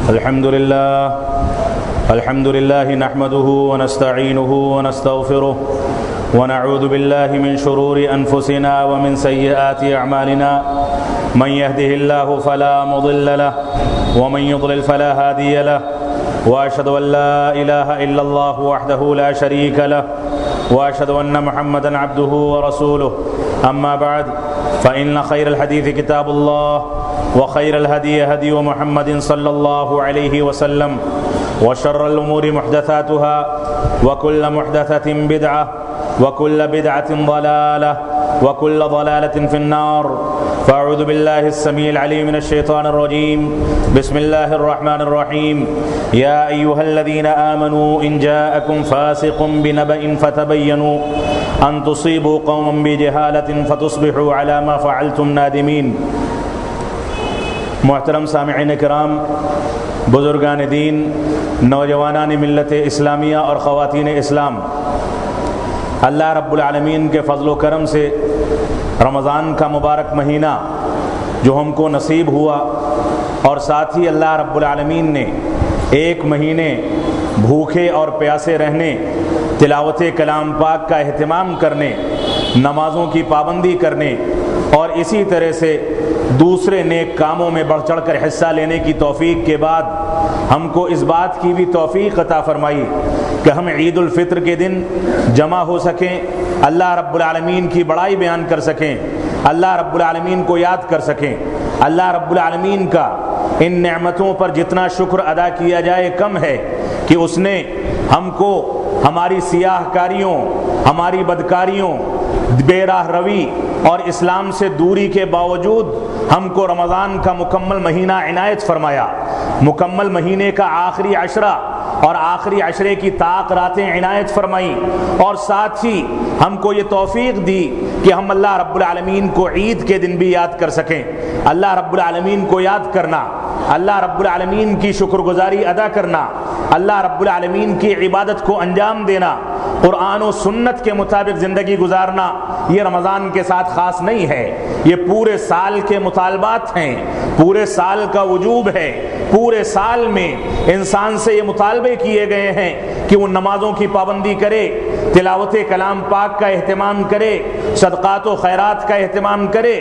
الحمد لله نحمده ونستعينه ونستغفره ونعوذ بالله من شرور أنفسنا ومن سيئات أعمالنا من يهده الله فلا مضل له ومن يضلل فلا هادي له وأشهد أن لا إله إلا الله وحده لا شريك له وأشهد أن محمدا عبده ورسوله أما بعد فإن خير الحديث كتاب الله وخير الهدي هدي محمد صلى الله عليه وسلم وشر الأمور محدثاتها وكل محدثة بدعة وكل بدعة ضلالة وكل ضلالة في النار فأعوذ بالله السميع العليم من الشيطان الرجيم بسم الله الرحمن الرحيم يا أيها الذين آمنوا إن جاءكم فاسق بنبأ فتبينوا أن تصيبوا قوما بجهالة فتصبحوا على ما فعلتم نادمين. محترم سامعین کرام، بزرگان دین، نوجوانان ملت اسلامیہ اور خواتین اسلام، اللہ رب العالمین کے فضل و کرم سے رمضان کا مبارک مہینہ جو ہم کو نصیب ہوا، اور ساتھ ہی اللہ رب العالمین نے ایک مہینے بھوکے اور پیاسے رہنے، تلاوت کلام پاک کا اہتمام کرنے، نمازوں کی پابندی کرنے اور اسی طرح سے دوسرے نیک کاموں میں بڑھ چڑھ کر حصہ لینے کی توفیق کے بعد ہم کو اس بات کی بھی توفیق عطا فرمائی کہ ہم عید الفطر کے دن جمع ہو سکیں، اللہ رب العالمین کی بڑائی بیان کر سکیں، اللہ رب العالمین کو یاد کر سکیں. اللہ رب العالمین کا ان نعمتوں پر جتنا شکر ادا کیا جائے کم ہے کہ اس نے ہم کو ہماری سیاہ کاریوں، ہماری بدکاریوں، بے راہ روی اور اسلام سے دوری کے باوجود ہم کو رمضان کا مکمل مہینہ عنایت فرمایا، مکمل مہینے کا آخری عشرہ اور آخری عشرے کی طاق راتیں عنایت فرمائی، اور ساتھ ہی ہم کو یہ توفیق دی کہ ہم اللہ رب العالمین کو عید کے دن بھی یاد کر سکیں. اللہ رب العالمین کو یاد کرنا، اللہ رب العالمین کی شکر گزاری ادا کرنا، اللہ رب العالمین کی عبادت کو انجام دینا، قرآن و سنت کے مطابق زندگی گزارنا، یہ رمضان کے ساتھ خاص نہیں ہے، یہ پورے سال کے مطالبات ہیں، پورے سال کا وجوب ہے. پورے سال میں انسان سے یہ مطالبے کیے گئے ہیں کہ وہ نمازوں کی پابندی کرے، تلاوت کلام پاک کا اہتمام کرے، صدقات و خیرات کا اہتمام کرے،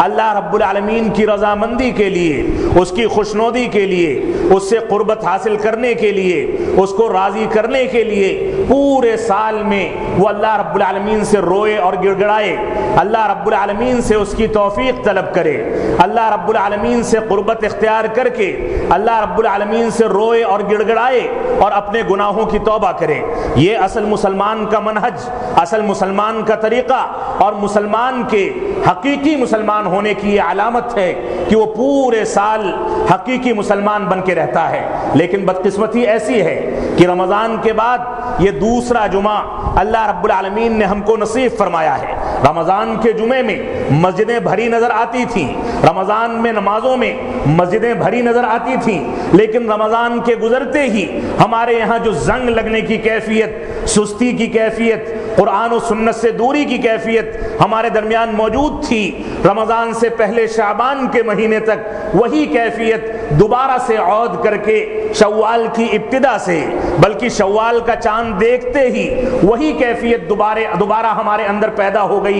اللہ رب العالمین کی رضامندی کے لیے، اس کی خوشنودی کے لیے، اس سے قربت حاصل کرنے کے لیے، اس کو راضی کرنے کے لیے پورے سال میں وہ اللہ رب العالمین سے روئے اور گڑ گڑائے، اللہ رب العالمین سے اس کی توفیق طلب کرے، اللہ رب العالمین سے قربت اختیار کر کے اللہ رب العالمین سے روئے اور گڑ گڑائے اور اپنے گناہوں کی توبہ کرے. یہ اصل مسلمان کا منہج، اصل مسلمان کا طریقہ اور مسلمان کے حقیقی مسلمان ہونے کی یہ علامت ہے کہ وہ پورے سال حقیقی مسلمان بن کے رہتا ہے. لیکن بدقسمتی ایسی ہے کہ رمضان کے بعد یہ دوسرا جمعہ اللہ رب العالمین نے ہم کو نصیب فرمایا ہے. رمضان کے جمعے میں مسجدیں بھری نظر آتی تھیں، رمضان میں نمازوں میں مسجدیں بھری نظر آتی تھیں، لیکن رمضان کے گزرتے ہی ہمارے یہاں جو زنگ لگنے کی کیفیت، سستی کی کیفیت، قرآن و سنت سے دوری کی کیفیت ہمارے درمیان موجود تھی، رمضان سے پہلے شعبان کے مہینے تک وہی کیفیت دوبارہ سے عود کر کے شوال کی ابتدا سے، بلکہ شوال کا چاند دیکھتے ہی وہی کیفیت دوبارہ ہمارے اندر پیدا ہو گئی.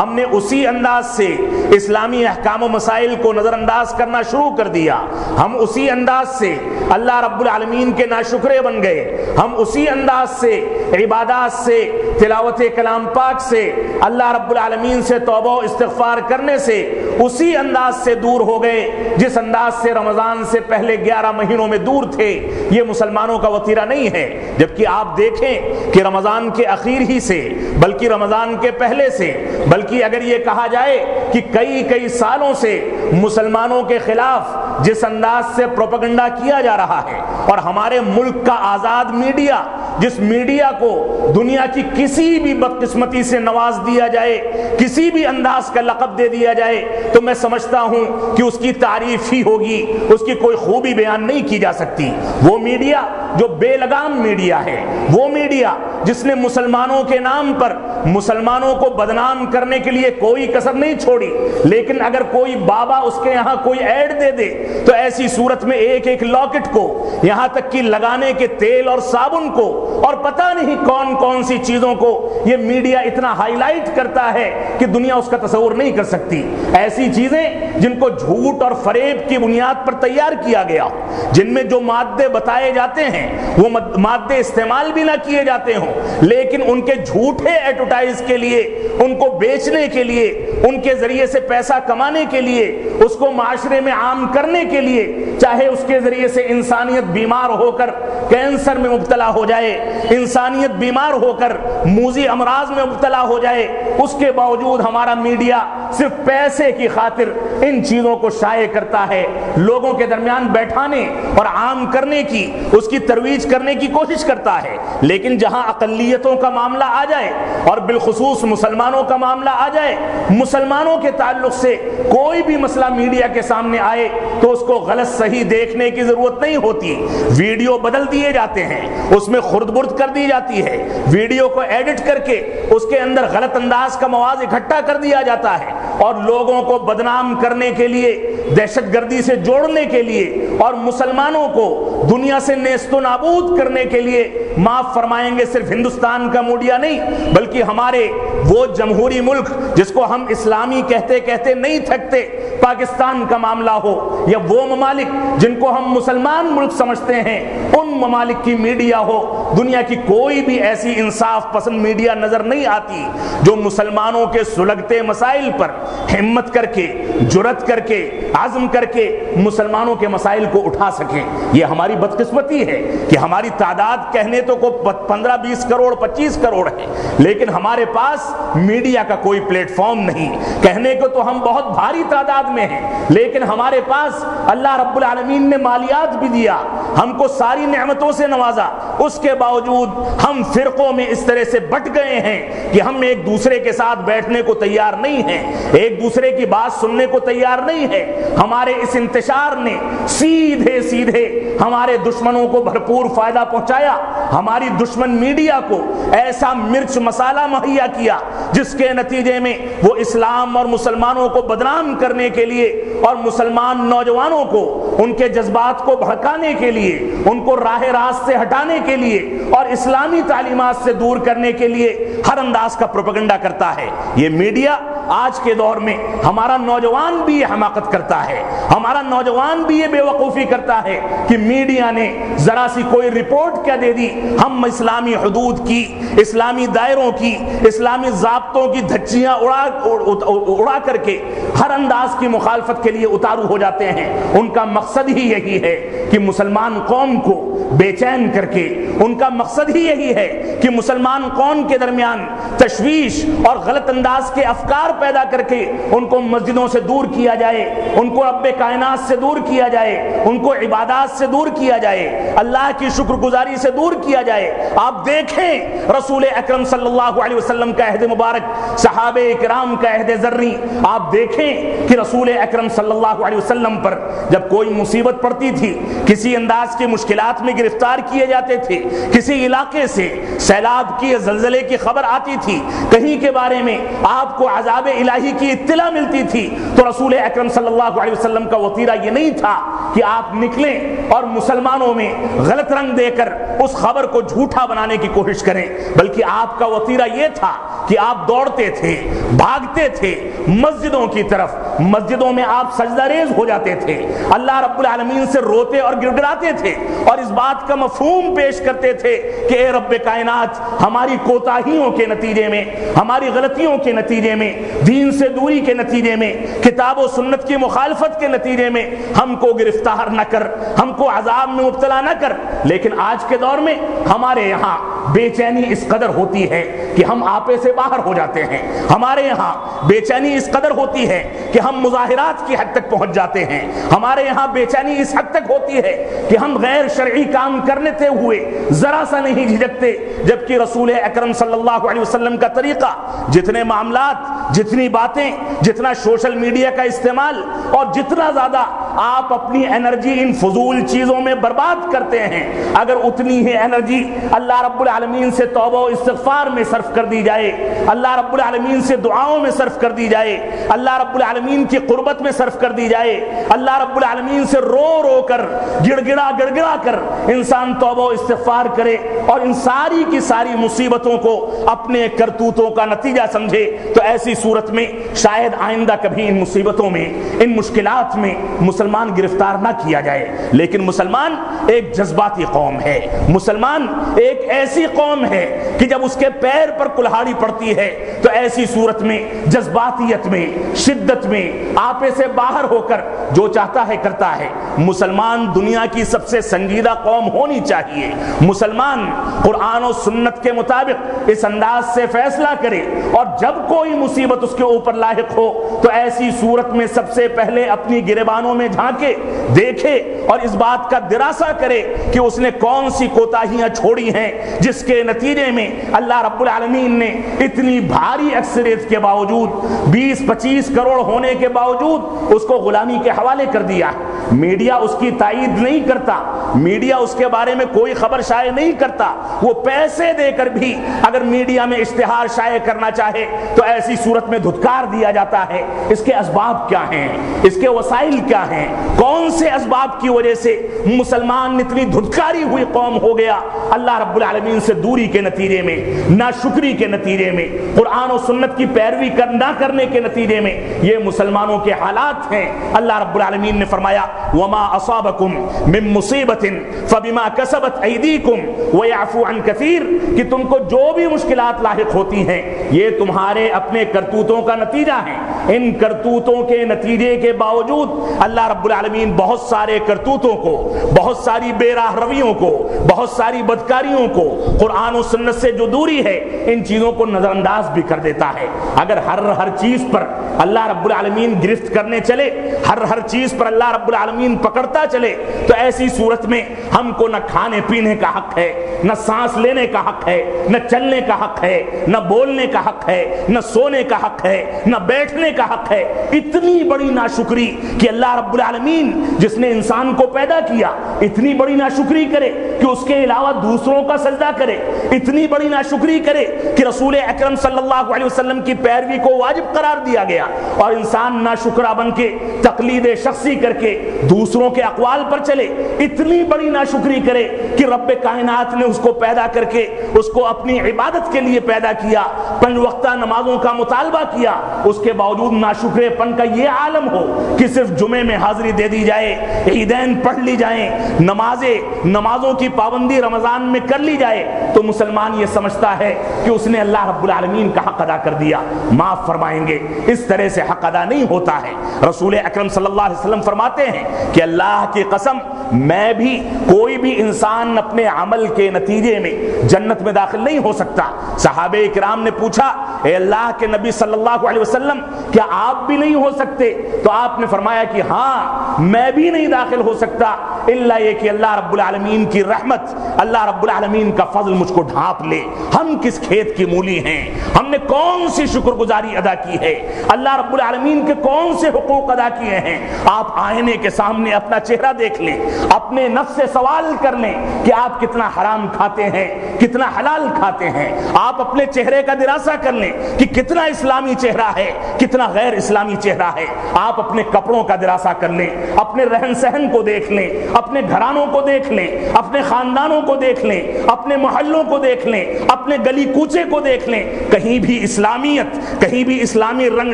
ہم نے اسی انداز سے اسلامی احکام و مسائل کو نظر انداز کرنا شروع کر دیا، ہم اسی انداز سے اللہ رب العالمین کے ناشکرے بن گئے، ہم اسی انداز سے عبادات سے، تلاوت کلام پاک سے، اللہ رب العالمین سے توبہ و استغفار کرنے سے اسی انداز سے دور ہو گئے جس انداز سے رمضان سے پہلے 11 مہینوں میں دور تھے. یہ مسلمانوں کا وتیرہ نہیں ہے. جبکہ آپ دیکھیں کہ رمضان کے اخیر ہی سے، بلکہ رمضان کے پہلے سے، بلکہ اگر یہ کہا جائے کہ کئی سالوں سے مسلمانوں کے خلاف جس انداز سے پروپیگنڈا کیا جا رہا ہے، اور ہمارے ملک کا آزاد میڈیا جس میڈیا کو دنیا کی کسی بھی بدقسمتی سے نواز دیا جائے، کسی بھی انداز کا لقب دے دیا جائے، تو میں سمجھتا ہوں کہ اس کی تعریف ہی ہوگی، اس کی کوئی خوبی بیان نہیں کی جا سکتی۔ وہ میڈیا جو بے لگام میڈیا ہے، وہ میڈیا جس نے مسلمانوں کے نام پر مسلمانوں کو بدنام کرنے کے لیے کوئی کسر نہیں چھوڑی، لیکن اگر کوئی بابا اس کے یہاں کوئی ایڈ دے دے تو ایسی صورت میں ایک ایک لاکٹ کو، یہاں تک کہ لگانے کے تیل اور صابن کو اور پتہ نہیں کون کون سی چیزوں کو یہ میڈیا اتنا ہائی لائٹ کرتا ہے کہ دنیا اس کا تصور نہیں کر سکتی۔ ایسی چیزیں جن کو جھوٹ اور فریب کی بنیاد پر تیار کیا گیا، جن میں جو مادے بتائے جاتے ہیں وہ مادے استعمال بھی نہ کیے جاتے ہوں، لیکن ان کے جھوٹے ایڈورٹائز کے لیے، ان کو بیچنے کے لیے، ان کے ذریعے سے پیسہ کمانے کے لیے، اس کو معاشرے میں عام کرنے کے لیے، چاہے اس کے ذریعے سے انسانیت بیمار ہو کر کینسر میں مبتلا ہو جائے، انسانیت بیمار ہو کر موذی امراض میں مبتلا ہو جائے، اس کے باوجود ہمارا میڈیا صرف پیسے کی خاطر ان چیزوں کو شائع کرتا ہے، لوگوں کے درمیان بیٹھانے اور عام کرنے کی، اس کی ترویج کرنے کی کوشش کرتا ہے۔ لیکن جہاں اقلیتوں کا معاملہ آ جائے اور بالخصوص مسلمانوں کا معاملہ آ جائے، مسلمانوں کے تعلق سے کوئی بھی مسئلہ میڈیا کے سامنے آئے تو اس کو غلط صحیح دیکھنے کی ضرورت نہیں ہوتی، ویڈیو بدل دیے جاتے ہیں، اس میں خرد برد کر دی جاتی ہے، ویڈیو کو ایڈٹ کر کے اس کے اندر غلط انداز کا مواد اکٹھا کر دیا جاتا ہے، اور لوگوں کو بدنام کرنے کے لیے، دہشت گردی سے جوڑنے کے لیے اور مسلمانوں کو دنیا سے نیست و نابود کرنے کے لیے، معاف فرمائیں گے صرف ہندوستان کا میڈیا نہیں بلکہ ہمارے وہ جمہوری ملک جس کو ہم اسلامی کہتے کہتے نہیں تھکتے، پاکستان کا معاملہ ہو یا وہ ممالک جن کو ہم مسلمان ملک سمجھتے ہیں، ان ممالک کی میڈیا ہو، دنیا کی کوئی بھی ایسی انصاف پسند میڈیا نظر نہیں آتی جو مسلمانوں کے سلگتے مسائل پر ہمت کر کے، جرأت کر کے، عزم کر کے مسلمانوں کے مسائل کو اٹھا سکیں۔ یہ ہماری بدقسمتی ہے کہ ہماری تعداد کہنے تو کو 15-20 کروڑ 25 کروڑ ہے، لیکن ہمارے پاس میڈیا کا کوئی پلیٹ فارم نہیں۔ کہنے کو تو ہم بہت بھاری تعداد میں ہیں، لیکن ہمارے پاس اللہ رب العالمین نے مالیات بھی دیا، ہم کو ساری نعمتوں سے نوازا، اس کے باوجود ہم فرقوں میں اس طرح سے بٹ گئے ہیں کہ ہم ایک دوسرے کے ساتھ بیٹھنے کو تیار نہیں ہیں، ایک دوسرے کی بات سننے کو تیار نہیں ہے۔ ہمارے اس انتشار نے سیدھے سیدھے ہمارے دشمنوں کو بھرپور فائدہ پہنچایا، ہماری دشمن میڈیا کو ایسا مرچ مسالہ مہیا کیا جس کے نتیجے میں وہ اسلام اور مسلمانوں کو بدنام کرنے کے لیے اور مسلمان نوجوانوں کو ان کے جذبات کو بھڑکانے کے لیے، ان کو راہ راست سے ہٹانے کے لیے اور اسلامی تعلیمات سے دور کرنے کے لیے ہر انداز کا پروپیگنڈا کرتا ہے۔ یہ میڈیا آج کے دور میں ہمارا نوجوان بھی یہ حماقت کرتا ہے، ہمارا نوجوان بھی یہ بے وقوفی کرتا ہے کہ میڈیا نے ذرا سی کوئی رپورٹ کیا دے دی، ہم اسلامی حدود کی، اسلامی دائروں کی، اسلامی ضابطوں کی دھچیاں اڑا کر کے ہر انداز کی مخالفت کے لیے اتارو ہو جاتے ہیں۔ ان کا مقصد ہی یہی ہے کہ مسلمان قوم کو بے چین کر کے، ان کا مقصد ہی یہی ہے کہ مسلمان قوم کے درمیان تشویش اور غلط انداز کے افکار پیدا کر کے ان کو مسجدوں سے دور کیا جائے، ان کو رب کائنات سے دور کیا جائے، ان کو عبادات سے دور کیا جائے، اللہ کی شکر گزاری سے دور کیا جائے۔ آپ دیکھیں رسول اکرم صلی اللہ علیہ وسلم کا عہد مبارک، صحابہ کرام کا عہد ذری، آپ دیکھیں کہ رسول اکرم صلی اللہ علیہ وسلم پر جب کوئی مصیبت پڑتی تھی، کسی انداز کی مشکلات میں گرفتار کیے جاتے تھے، کسی علاقے سے سیلاب کی زلزلے کی خبر آتی تھی، کہیں کے بارے میں آپ کو عذاب الہی کی اطلاع ملتی تھی، تو رسول اکرم صلی اللہ علیہ وسلم کا وطیرہ یہ نہیں تھا کہ آپ نکلیں اور مسلمانوں میں غلط رنگ دے کر اس خبر کو جھوٹا بنانے کی کوشش کریں، بلکہ آپ کا وطیرہ یہ تھا کہ آپ دوڑتے تھے، بھاگتے تھے مسجدوں کی طرف، مسجدوں میں آپ سجدہ ریز ہو جاتے تھے، اللہ رب العالمین سے روتے اور گڑ گڑاتے تھے اور اس بات کا مفہوم پیش کرتے تھے کہ اے رب کائنات، ہماری کوتاہیوں کے نتیجے میں، ہماری غلطیوں کے نتیجے میں، دین سے دوری کے نتیجے میں، کتاب و سنت کی مخالفت کے نتیجے میں ہم کو گرفتار نہ کر، ہم کو عذاب میں مبتلا نہ کر۔ لیکن آج کے دور میں ہمارے یہاں بے چینی اس قدر ہوتی ہے کہ ہم آپے سے باہر ہو جاتے ہیں، ہمارے یہاں بے چینی اس قدر ہوتی ہے کہ ہم مظاہرات کی حد تک پہنچ جاتے ہیں، ہمارے یہاں بے چینی اس حد تک ہوتی ہے کہ ہم غیر شرعی کام کرنے ہوئے ذرا سا نہیں جھجکتے، جبکہ رسول اکرم صلی اللہ علیہ وسلم کا طریقہ، جتنے معاملات، جتنی باتیں، جتنا سوشل میڈیا کا استعمال اور جتنا زیادہ آپ اپنی انرجی ان فضول چیزوں میں برباد کرتے ہیں، اگر اتنی ہی انرجی اللہ رب العالمین سے توبہ و استغفار میں صرف کر دی جائے، اللہ رب العالمین سے دعاؤں میں صرف کر دی جائے، اللہ رب العالمین کی قربت میں صرف کر دی جائے، اللہ رب العالمین سے رو رو کر، گڑ گڑا کر انسان توبہ و استغفار کرے اور ان ساری کی ساری مصیبتوں کو اپنے کرتوتوں کا نتیجہ سمجھے، تو ایسی صورت میں شاید آئندہ کبھی ان مصیبتوں میں، ان مشکلات میں مسلمان گرفتار نہ کیا جائے۔ لیکن مسلمان ایک جذباتی قوم ہے، مسلمان ایک ایسی قوم ہے کہ جب اس کے پیر پر کلہاڑی پڑتی ہے تو ایسی صورت میں جذباتیت میں، شدت میں، آپے سے باہر ہو کر جو چاہتا ہے کرتا ہے۔ مسلمان دنیا کی سب سے سنجیدہ قوم ہونی چاہیے، مسلمان قرآن و سنت کے مطابق اس انداز سے فیصلہ کرے، اور جب کوئی مصیبت اس کے اوپر لاحق ہو تو ایسی صورت میں سب سے پہلے اپنی گریبانوں میں جھانکے، دیکھے اور اس بات کا دراسہ کرے کہ اس نے کون سی کوتاہیاں چھوڑی ہیں جس کے نتیجے میں اللہ رب العالمین نے اتنی بھاری اکثریت کے باوجود، 20-25 کروڑ ہونے کے باوجود اس کو غلامی کے حوالے کر دیا۔ میڈیا اس کی تائید نہیں کرتا، میڈیا اس کے بارے میں کوئی خبر شائع نہیں کرتا، وہ پیسے دے کر بھی اگر میڈیا میں اشتہار شائع کرنا چاہے تو ایسی صورت میں دھتکار دیا جاتا ہے۔ اس کے اسباب کیا ہیں، اس کے وسائل کیا ہیں، کون سے اسباب کی وجہ سے مسلمان اتنی دھتکاری ہوئی قوم ہو گیا؟ اللہ رب العالمین سے دوری کے نتیجے میں، ناشکری کے نتیجے میں، قرآن و سنت کی پیروی نہ کرنے کے نتیجے میں یہ مسلمانوں کے حالات ہیں۔ اللہ رب العالمین نے فرمایا وما اصابکم من مصیبت فبما کسبت ایدیکم ویعفو عن کثیر، کہ تم کو جو بھی مشکلات لاحق ہوتی ہیں یہ تمہارے اپنے کرتوتوں کا نتیجہ ہے۔ ان کرتوتوں کے نتیجے کے باوجود اللہ رب العالمین بہت سارے کرتوتوں کو، بہت ساری بے راہ رویوں کو، بہت ساری بدکاریوں کو، قرآن و سنت سے جو دوری ہے، ان چیزوں کو نظر انداز بھی کر دیتا ہے۔ اگر ہر چیز پر اللہ رب العالمین گرفت کرنے چلے، ہر چیز پر اللہ رب العالمین پکڑتا چلے، تو ایسی صورت میں ہم کو نہ کھانے پینے کا حق ہے، نہ سانس لینے کا حق ہے، نہ چلنے کا حق ہے، نہ بولنے کا حق ہے، نہ سونے کا حق ہے، نہ بیٹھنے کا حق ہے۔ اتنی بڑی ناشکری کہ اللہ رب العالمین جس نے انسان کو پیدا کیا اتنی بڑی ناشکری کرے کہ اس کے علاوہ دوسروں کا سجدہ کرے، اتنی بڑی ناشکری کرے کہ رسول اکرم صلی اللہ علیہ وسلم کی پیروی کو واجب قرار دیا گیا، اور انسان ناشکرا بن کے تقلید شخصی کر کے دوسروں کے اقوال پر چلے، اتنی بڑی ناشکری کرے کہ رب کائنات نے اس کو پیدا کر کے اس کو اپنی عبادت کے لیے پیدا کیا، 5 وقتہ نمازوں کا مطالبہ کیا، اس کے باوجود ناشکرے پن کا یہ عالم ہو کہ صرف جمعے میں حاضری دے دی جائے، عیدین پڑھ لی جائیں، نمازوں کی پابندی رمضان میں کر لی جائے، تو مسلمان یہ سمجھتا ہے کہ اس نے اللہ رب العالمین کا حق ادا کر دیا، معاف فرمائیں گے۔ اس طرح سے حق ادا نہیں ہوتا ہے۔ رسول اکرم صلی اللہ علیہ وسلم فرماتے ہیں کہ اللہ کی قسم، میں بھی، کوئی بھی انسان اپنے عمل کے نتیجے میں جنت میں داخل نہیں ہو سکتا۔ صحابہ کرام نے پوچھا اے اللہ کے نبی صلی اللہ علیہ وسلم، کیا آپ بھی نہیں ہو سکتے؟ تو آپ نے فرمایا کہ ہاں، میں بھی نہیں داخل ہو سکتا، الا یہ کہ اللہ رب العالمین کی رحمت، اللہ رب العالمین کا فضل مجھ کو ڈھانپ لے۔ ہم کس کھیت کی مولی ہیں؟ ہم نے کون سی شکر گزاری ادا کی ہے؟ اللہ رب العالمین کے کون سے حقوق ادا کیے ہیں؟ آپ آئینے کے سامنے اپنا چہرہ دیکھ لیں، اپنے نفس سے سوال کر لیں کہ آپ کتنا حرام کھاتے ہیں، کتنا حلال کھاتے ہیں۔ آپ اپنے چہرے کا دراسہ کر لیں کہ کتنا اسلامی چہرہ ہے، کتنا غیر اسلامی چہرہ ہے۔ آپ اپنے کپڑوں کا دراسہ کر لیں، اپنے رہن سہن کو دیکھ لیں، اپنے گھرانوں کو دیکھ لیں، اپنے خاندانوں کو دیکھ لیں، اپنے محلوں کو دیکھ لیں، اپنے گلی کوچے کو دیکھ لیں۔ کہیں بھی اسلامیت، کہیں بھی اسلامی رنگ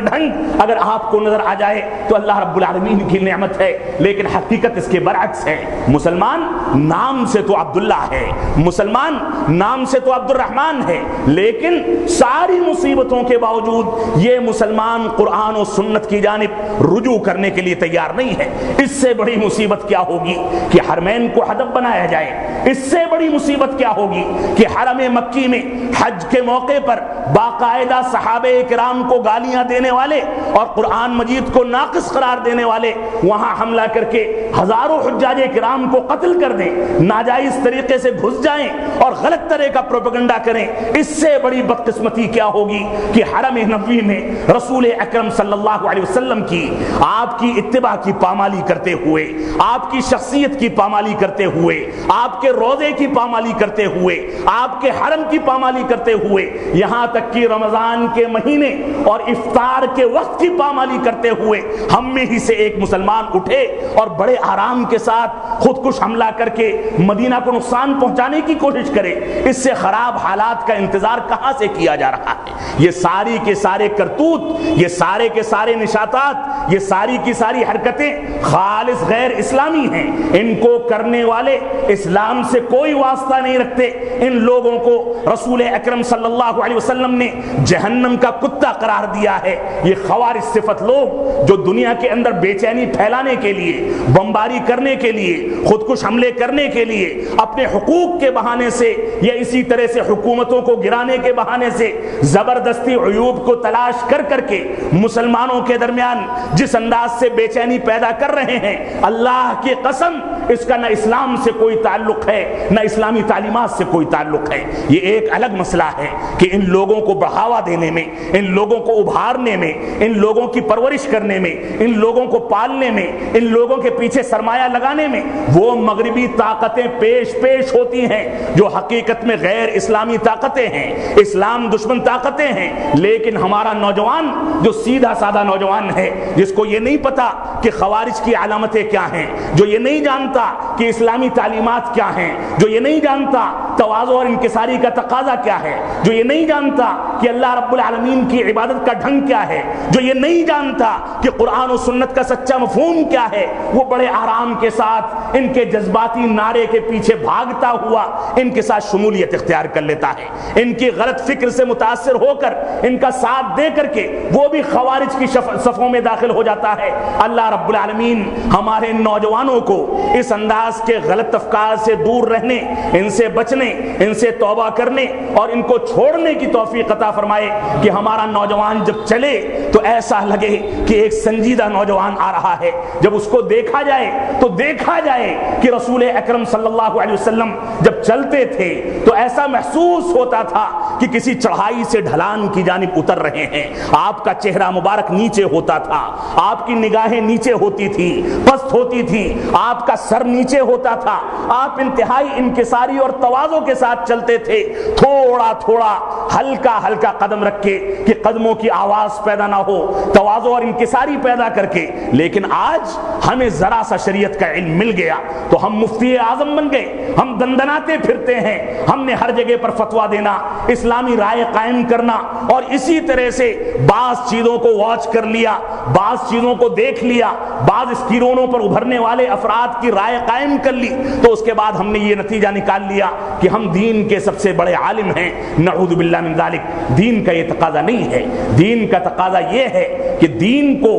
ڈھنگ اگر آپ کو نظر آ جائے تو اللہ رب العالمین کی نعمت ہے، لیکن حقیقت اس کے برعکس ہے۔ مسلمان نام سے تو عبداللہ ہے، مسلمان نام سے تو عبد الرحمن ہے، لیکن ساری مصیبتوں کے باوجود یہ مسلمان قرآن و سنت کی جانب رجوع کرنے کے لیے تیار نہیں ہے۔ اس سے بڑی مصیبت کیا ہوگی کہ حرمین کو ہدف بنایا جائے، اس سے بڑی مصیبت کیا ہوگی کہ حرم مکی میں حج کے موقع پر باقاعدہ صحابہ کرام کو گالیاں دینے والے اور قرآن مجید کو ناقص قرار دینے والے وہاں حملہ کر کے ہزاروں حجاج کرام کو قتل کر دیں، ناجائز طریقے سے گھس جائیں اور غلط طرح کا پروپیگنڈا کریں، اس سے بڑی بدقسمتی کیا ہوگی کہ حرم نبوی میں رسول اکرم صلی اللہ علیہ وسلم کی، آپ کی اتباع کی پامالی کرتے ہوئے، آپ کی شخصیت کی پامالی کرتے ہوئے، آپ کے روزے کی پامالی کرتے ہوئے، آپ کے حرم کی پامالی کرتے ہوئے، یہاں تک کہ رمضان کے مہینے اور افطار کے وقت کی پامالی کرتے ہوئے ہم میں ہی سے ایک مسلمان اٹھے اور بڑے آرام کے ساتھ خودکش حملہ کر کے مدینہ کو نقصان پہنچانے کی کوشش کرے، اس سے خراب حالات کا انتظار کہاں سے کیا جا رہا ہے؟ یہ ساری کے سارے کرتوت، یہ سارے کے سارے نشاطات، یہ ساری کی ساری حرکتیں خالص غیر اسلامی ہیں، ان کو کرنے والے اسلام سے کوئی واسطہ نہیں رکھتے، ان لوگوں کو رسول اکرم صلی اللہ علیہ وسلم نے جہنم کا کتا قرار دیا ہے۔ یہ خوارج صفت لوگ جو دنیا کے اندر بے چینی پھیلانے کے لیے، بمباری کرنے کے لیے، خودکش حملے کرنے کے لیے، اپنے حقوق کے بہانے سے یا اسی طرح سے حکومتوں کو گرانے کے بہانے سے زبردستی عیوب کو تلاش کر کر کے مسلمانوں کے درمیان جس انداز سے بے چینی پیدا کر رہے ہیں، اللہ کی قسم اس کا نہ اسلام سے کوئی تعلق ہے نہ اسلامی تعلیمات سے کوئی تعلق ہے۔ یہ ایک الگ مسئلہ ہے کہ ان لوگوں کو بڑھاوا دینے میں، ان لوگوں کو ابھارنے میں، ان لوگوں کی پرورش کرنے میں، ان لوگوں کو پالنے میں، ان لوگوں کے پیچھے سرمایہ لگانے میں وہ مغربی طاقتیں پیش ہوتی ہیں جو حقیقت میں غیر اسلامی طاقتیں ہیں، اسلام دشمن طاقتیں ہیں۔ لیکن ہمارا نوجوان جو سیدھا سادہ نوجوان ہے، جس کو یہ نہیں پتا کہ خوارج کی علامتیں کیا ہیں، جو یہ نہیں جانتا کہ اسلامی تعلیمات کیا ہیں، جو یہ نہیں جانتا تواضع اور انکساری کا تقاضا کیا ہے، جو یہ نہیں جانتا کہ اللہ رب العالمین کی عبادت کا ڈھنگ کیا ہے، جو یہ نہیں جانتا کہ قرآن و سنت کا سچا مفہوم کیا ہے، وہ بڑے آرام کے ساتھ ان کے جذباتی نعرے کے پیچھے بھاگتا ہوا ان کے ساتھ شمولیت اختیار کر لیتا ہے، ان کی غلط فکر سے متاثر ہو کر ان کا ساتھ دے کر کے وہ بھی خوارج کی صفوں میں داخل ہو جاتا ہے۔ اللہ رب العالمین ہمارے نوجوانوں کو اس انداز کے غلط افکار سے دور رہنے، ان سے بچنے، ان سے توبہ کرنے اور ان کو چھوڑنے کی توفیق عطا فرمائے کہ ہمارا نوجوان جب چلے تو ایسا لگے کہ ایک سنجیدہ نوجوان آ رہا ہے، جب اس کو دیکھا جائے تو دیکھا جائے کہ رسول اکرم صلی اللہ علیہ وسلم جب چلتے تھے تو ایسا محسوس ہوتا تھا کہ کسی چڑھائی سے ڈھلان کی جانب اتر رہے ہیں۔ آپ کا چہرہ مبارک نیچے ہوتا تھا، آپ کی نگاہیں نیچے ہوتی تھی، پست ہوتی تھی، آپ کا سر نیچے ہوتا تھا، آپ انتہائی انکساری اور تواضع کے ساتھ چلتے تھے، تھوڑا تھوڑا ہلکا ہلکا قدم رکھ کے کہ قدموں کی آواز پیدا نہ ہو، تواضع اور انکساری پیدا کر کے۔ لیکن آج ہمیں ذرا سا شریعت کا علم مل گیا تو ہم مفتی اعظم بن گئے، ہم دندناتے پھرتے ہیں، ہم نے ہر جگہ پر فتویٰ دینا، اسلامی رائے قائم کرنا اور اسی طرح سے بعض چیزوں کو واچ کر لیا، بعض چیزوں کو دیکھ لیا، بعض اسکرینوں پر ابھرنے والے افراد کی رائے قائم کر لی، تو اس کے بعد ہم نے یہ نتیجہ نکال لیا کہ ہم دین کے سب سے بڑے عالم ہیں۔ نعوذ باللہ من ذالک، دین کا یہ تقاضا نہیں ہے، دین کا تقاضا یہ ہے کہ دین کو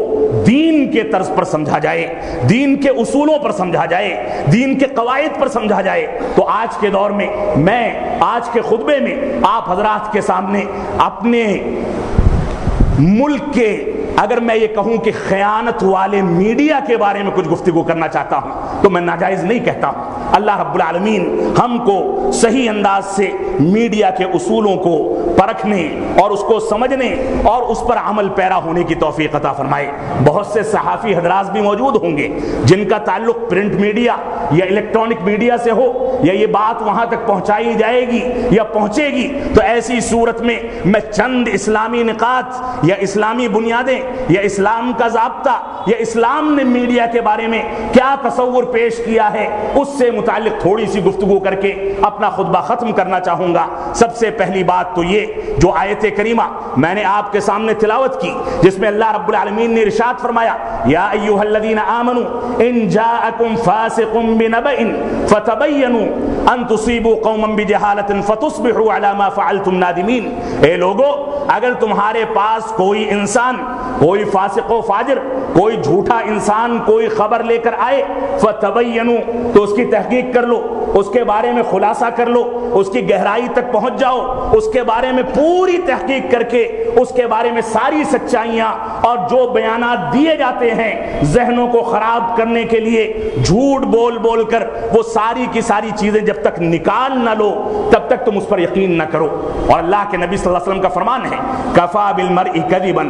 دین کے طرز پر سمجھا جائے، دین کے اصولوں پر سمجھا جائے، دین کے قواعد پر سمجھا جائے۔ تو آج کے دور میں میں آج کے خطبے میں آپ حضرات کے سامنے اپنے ملک کے، اگر میں یہ کہوں کہ خیانت والے میڈیا کے بارے میں کچھ گفتگو کرنا چاہتا ہوں تو میں ناجائز نہیں کہتا ہوں۔ اللہ رب العالمین ہم کو صحیح انداز سے میڈیا کے اصولوں کو پرکھنے اور اس کو سمجھنے اور اس پر عمل پیرا ہونے کی توفیق عطا فرمائے۔ بہت سے صحافی حضرات بھی موجود ہوں گے جن کا تعلق پرنٹ میڈیا یا الیکٹرانک میڈیا سے ہو، یا یہ بات وہاں تک پہنچائی جائے گی یا پہنچے گی، تو ایسی صورت میں میں چند اسلامی نکات یا اسلامی بنیادیں یا اسلام کا ضابطہ یا اسلام نے میڈیا کے بارے میں کیا تصور پیش کیا ہے اس سے متعلق تھوڑی سی گفتگو کر کے اپنا خطبہ ختم کرنا چاہوں گا۔ سب سے پہلی بات تو یہ جو آیت کریمہ میں نے آپ کے سامنے تلاوت کی، جس میں اللہ رب العالمین نے ارشاد فرمایا، یا ایھا الذین آمنوا ان جاءکم فاسق بنبأ فتبینوا ان تصیبوا قوما بجہالۃ فتصبحوا علی ما فعلتم نادمین۔ اے لوگو، اگر تمہارے پاس کوئی انسان کوئی فاسق و فاجر، کوئی جھوٹا انسان کوئی خبر لے کر آئے، فتبینوا، تو اس کی تحقیق کر لو، اس کے بارے میں خلاصہ کر لو، اس کی گہرائی تک پہنچ جاؤ، اس کے بارے میں پوری تحقیق کر کے اس کے بارے میں ساری سچائیاں اور جو بیانات دیے جاتے ہیں ذہنوں کو خراب کرنے کے لیے جھوٹ بول بول کر، وہ ساری کی ساری چیزیں جب تک نکال نہ لو تب تک تم اس پر یقین نہ کرو۔ اور اللہ کے نبی صلی اللہ علیہ وسلم کا فرمان ہے کفا بالمرء کذبا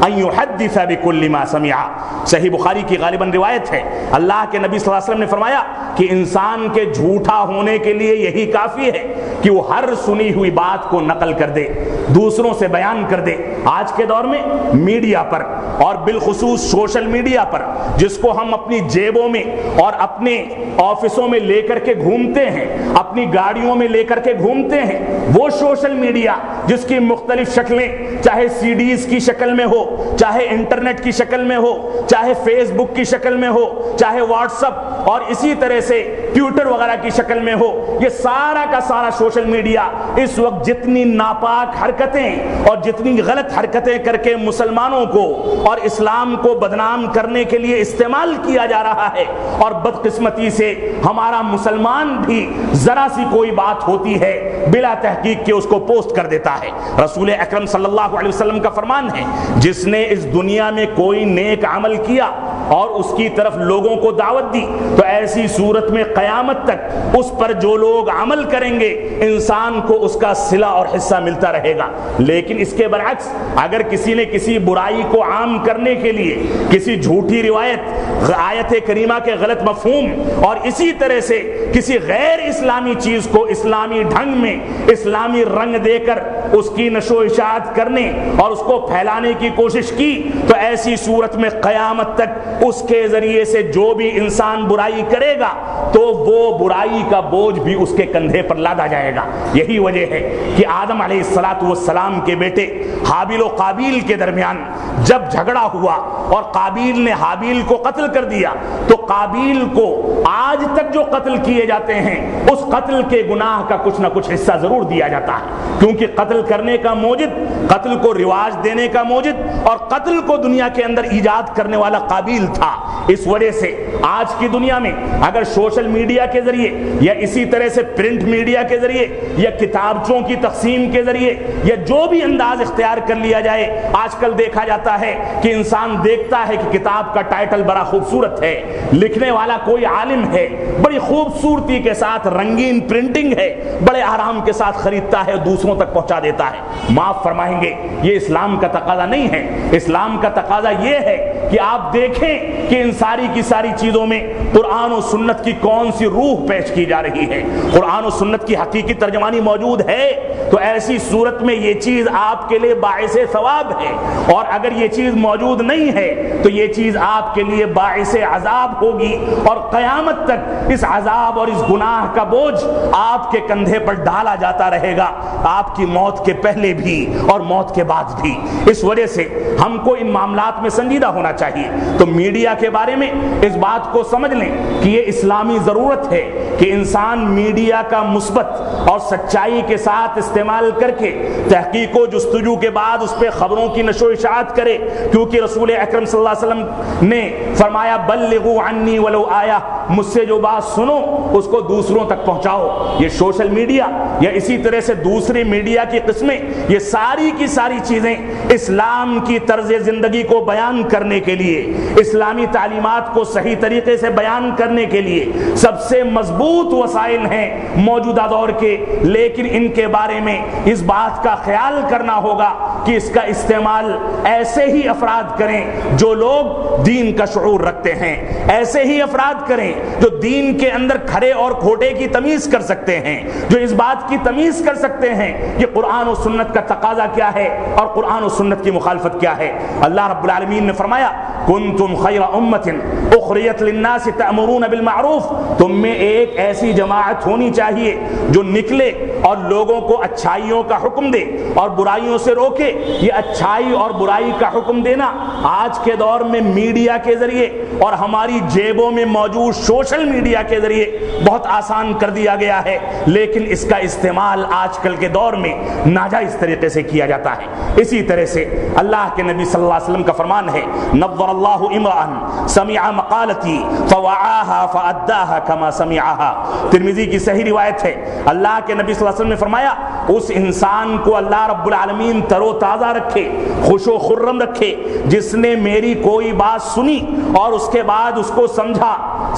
ان یحدث بکل ما سمع، صحیح بخاری کی غالباً روایت ہے، اللہ کے نبی صلی اللہ علیہ وسلم نے فرمایا کہ انسان کے جھوٹا ہونے کے لیے یہی کافی ہے کہ وہ ہر سنی ہوئی بات کو نقل کر دے، دوسروں سے بیان کر دے۔ آج کے دور میں میڈیا پر اور بالخصوص سوشل میڈیا پر، جس کو ہم اپنی جیبوں میں اور اپنے آفسوں میں لے کر کے گھومتے ہیں، اپنی گاڑیوں میں لے کر کے گھومتے ہیں، وہ سوشل میڈیا جس کی مختلف شکلیں، چاہے سی ڈیز کی شکل میں ہو، چاہے انٹرنیٹ کی شکل میں ہو، چاہے فیس بک کی شکل میں ہو، چاہے واٹس اپ اور اسی طرح سے ٹویٹر وغیرہ کی شکل میں ہو، یہ سارا کا سارا سوشل میڈیا اس وقت جتنی ناپاک حرکتیں اور جتنی غلط حرکتیں کر کے مسلمانوں کو اور اسلام کو بدنام کرنے کے لیے استعمال کیا جا رہا ہے، اور بدقسمتی سے ہمارا مسلمان بھی ذرا سی کوئی بات ہوتی ہے بلا تحقیق کے اس کو پوسٹ کر دیتا ہے۔ رسول اکرم صلی اللہ علیہ وسلم کا فرمان ہے جس نے اس دنیا میں کوئی نیک عمل کیا اور اس کی طرف لوگوں کو دعوت دی تو ایسی صورت میں قیامت تک اس پر جو لوگ عمل کریں گے انسان کو اس کا صلہ اور حصہ ملتا رہے گا۔ لیکن اس کے برعکس اگر کسی نے کسی برائی کو عام کرنے کے لیے کسی جھوٹی روایت، آیت کریمہ کے غلط مفہوم اور اسی طرح سے کسی غیر اسلامی چیز کو اسلامی ڈھنگ میں اسلامی رنگ دے کر اس کی نشو و اشاعت کرنے اور اس کو پھیلانے کی کوشش کی تو ایسی صورت میں قیامت تک اس کے ذریعے سے جو بھی انسان برائی کرے گا تو وہ برائی کا بوجھ بھی اس کے کندھے پر لادا جائے گا۔ یہی وجہ ہے کہ آدم علیہ السلام کے بیٹے حابیل و قابیل کے درمیان جب جھگڑا ہوا اور قابیل نے حابیل کو قتل کر دیا تو قابیل کو آج تک جو قتل کیے جاتے ہیں اس قتل کے گناہ کا کچھ نہ کچھ حصہ ضرور دیا جاتا ہے، کیونکہ قتل کرنے کا موجد، قتل کو رواج دینے کا موجد اور قتل کو دنیا کے اندر ایجاد کرنے والا قابیل تھا۔ اس وجہ سے آج کی دنیا میں اگر سوشل میڈیا کے ذریعے یا اسی طرح سے پرنٹ میڈیا کے ذریعے یا کتابچوں کی تقسیم کے ذریعے یا جو بھی انداز اختیار کر لیا جائے، آج کل دیکھا جاتا ہے کہ انسان دیکھتا ہے کہ کتاب کا ٹائٹل بڑا خوبصورت ہے، لکھنے والا کوئی عالم ہے، بڑی خوبصورتی کے ساتھ رنگین پرنٹنگ ہے، بڑے آرام کے ساتھ خریدتا ہے، دوسروں تک پہنچا دیتا ہے۔ معاف فرمائیں گے یہ اسلام کا تقاضا نہیں ہے۔ اسلام کا تقاضا یہ ہے کہ آپ دیکھیں کہ ان ساری کی ساری چیزوں میں قرآن و سنت کی کون سی روح پیش کی جا رہی ہے، قرآن و سنت کی حقیقی ترجمانی موجود ہے تو ایسی صورت میں یہ چیز آپ کے لیے باعث ثواب ہے، اور اگر یہ چیز موجود نہیں ہے تو یہ چیز آپ کے لیے باعث عذاب ہوگی اور قیامت تک اس عذاب اور اس گناہ کا بوجھ آپ کے کندھے پر ڈالا جاتا رہے گا، آپ کی موت کے پہلے بھی اور موت کے بعد بھی۔ اس وجہ سے ہم کو ان معاملات میں سنجیدہ ہونا چاہیے۔ تو میڈیا کے بارے میں اس بات کو سمجھ لیں کہ یہ اسلامی ضرورت ہے کہ انسان میڈیا کا مثبت اور سچائی کے ساتھ استعمال کر کے تحقیق و جستجو کے بعد اس پہ خبروں کی نشو و اشاعت کرے، کیونکہ رسول اکرم صلی اللہ علیہ وسلم نے فرمایا بلغوا عنی ولو آیہ، مجھ سے جو بات سنو اس کو دوسروں تک پہنچاؤ۔ یہ سوشل میڈیا یا اسی طرح سے دوسری میڈیا کی قسمیں، یہ ساری کی ساری چیزیں اسلام کی طرز زندگی کو بیان کرنے کے لیے، اسلامی تعلیمات کو صحیح طریقے سے بیان کرنے کے لیے سب سے مضبوط وسائل ہیں موجودہ دور کے، لیکن ان کے بارے میں اس بات کا خیال کرنا ہوگا کہ اس کا استعمال ایسے ہی افراد کریں جو لوگ دین کا شعور رکھتے ہیں، ایسے ہی افراد کریں جو دین کے اندر کھرے اور کھوٹے کی تمیز کر سکتے ہیں، جو اس بات کی تمیز کر سکتے ہیں کہ قرآن و سنت کا تقاضا کیا ہے اور قرآن و سنت کی مخالفت کیا ہے۔ اللہ رب العالمین نے فرمایا کنتم خیر امت اخرجت للناس تأمرون بالمعروف، تم میں ایک ایسی جماعت ہونی چاہیے جو نکلے اور لوگوں کو اچھائیوں کا حکم دے اور برائیوں سے روکے۔ یہ اچھائی اور برائی کا حکم دینا آج کے دور میں میڈیا کے ذریعے اور ہماری جیبوں میں موجود سوشل میڈیا کے ذریعے بہت آسان کر دیا گیا ہے، لیکن اس کا استعمال آج کل کے دور میں ناجائز طریقے سے کیا جاتا ہے۔ اسی طرح سے اللہ کے نبی صلی اللہ علیہ وسلم کا فرمان ہے، نور اللہ امرأ سمع مقالتی فوعاها فاداها كما سمعها۔ ترمذی کی صحیح روایت ہے، اللہ کے نبی صلی اللہ علیہ وسلم نے فرمایا اس انسان کو اللہ رب العالمین تر و تازہ رکھے، خوش و خرم رکھے، جس نے میری کوئی بات سنی اور اس کے بعد اس کو سمجھا،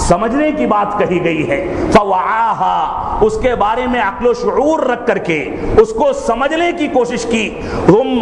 سمجھنے کی بات کہی گئی ہے، فوعاها، اس کے بارے میں عقل و شعور رکھ کر کے اس کو سمجھنے کی کوشش کی،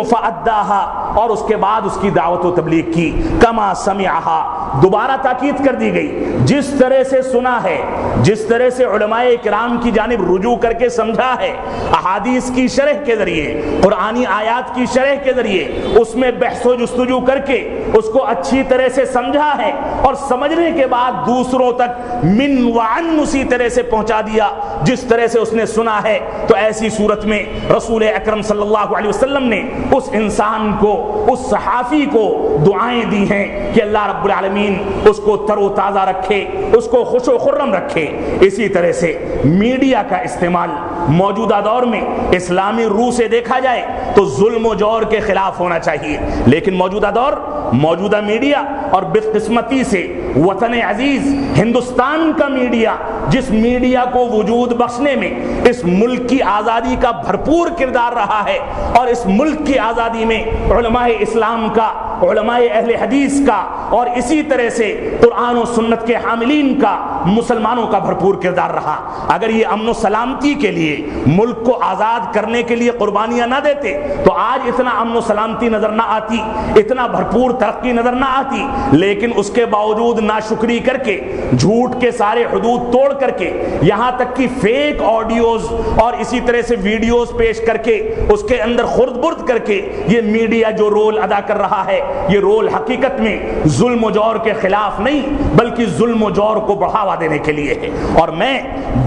فاداها، اور اس کے بعد اس کی دعوت و تبلیغ کی، کما سمعها، دوبارہ تاکید کر دی گئی، جس طرح سے سنا ہے، جس طرح سے علماء کرام کی جانب رجوع کر کے سمجھا ہے، احادیث کی شرح کے ذریعے، قرآنی آیات کی شرح کے ذریعے اس میں بحث و جستجو کر کے اس کو اچھی طرح سے سمجھا ہے، اور سمجھنے کے بعد دوسروں تک من وعن اسی طرح سے پہنچا دیا جس طرح سے اس نے سنا ہے، تو ایسی صورت میں رسول اکرم صلی اللہ علیہ وسلم نے اس انسان کو، اس صحافی کو دعائیں دی ہیں کہ اللہ رب العالمین اس کو تر و تازہ رکھے، اس کو خوش و خرم رکھے۔ اسی طرح سے میڈیا کا استعمال موجودہ دور میں اسلامی روح سے دیکھا جائے تو ظلم و جور کے خلاف ہونا چاہیے، لیکن موجودہ دور، موجودہ میڈیا اور بدقسمتی سے وطن عزیز ہندوستان کا میڈیا، جس میڈیا کو وجود بخشنے میں اس ملک کی آزادی کا بھرپور کردار رہا ہے، اور اس ملک کی آزادی میں علماء اسلام کا، علماء اہل حدیث کا، اور اسی طرح سے قرآن و سنت کے حاملین کا، مسلمانوں کا بھرپور کردار رہا۔ اگر یہ امن و سلامتی کے لیے، ملک کو آزاد کرنے کے لیے قربانیاں نہ دیتے تو آج اتنا امن و سلامتی نظر نہ آتی، اتنا بھرپور ترقی نظر نہ آتی، لیکن اس کے باوجود ناشکری کر کے، جھوٹ کے سارے حدود توڑ کر کے، یہاں تک کہ فیک آڈیوز اور اسی طرح سے ویڈیوز پیش کر کے اس کے اندر خرد برد کر کے یہ میڈیا جو رول ادا کر رہا ہے، یہ رول حقیقت میں ظلم و جور کے خلاف نہیں بلکہ ظلم و جور کو بڑھاوا دینے کے لیے ہے۔ اور میں